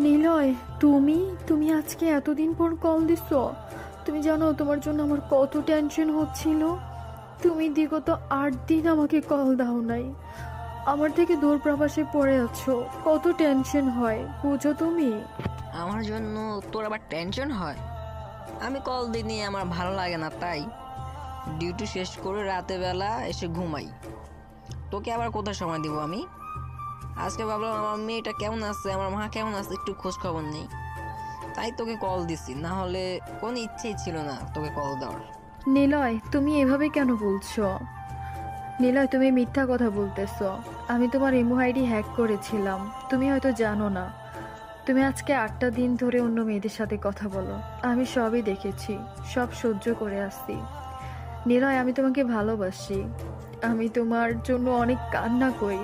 নিলয়, তুমি তুমি আজকে এতদিন পর কল দিছো? তুমি জানো তোমার জন্য আমার কত টেনশন হচ্ছিল। তুমি বিগত 8 দিন আমাকে কল দাও নাই, আমার থেকে দূর প্রবাসে পড়ে আছো, কত টেনশন হয় বুঝো তুমি? আমার জন্য তোর আবার টেনশন হয়? আমি কল দিইনি, আমার ভালো লাগে না তাই। ডিউটি শেষ করে রাতে বেলা এসে ঘুমাই। তোকে আবার কোথায় সময় দিব আমি? আজকে ভাবলাম আমার মেয়েটা কেমন আছে, আমার মা কেমন আছে, একটু খোঁজ খবর নেই, তাই তোকে কল দিছি। না হলে কোনো ইচ্ছেই ছিল না তোকে কল দেওয়ার। নিলয়, তুমি এভাবে কেন বলছো? নিলয়, তুমি মিথ্যা কথা বলতেছো। আমি তোমার ইমো আইডি হ্যাক করেছিলাম, তুমি হয়তো জানো না। তুমি আজকে 8টা দিন ধরে অন্য মেয়েদের সাথে কথা বলো, আমি সবই দেখেছি, সব সহ্য করে আসছি। নিলয়, আমি তোমাকে ভালোবাসি, আমি তোমার জন্য অনেক কান্না করি।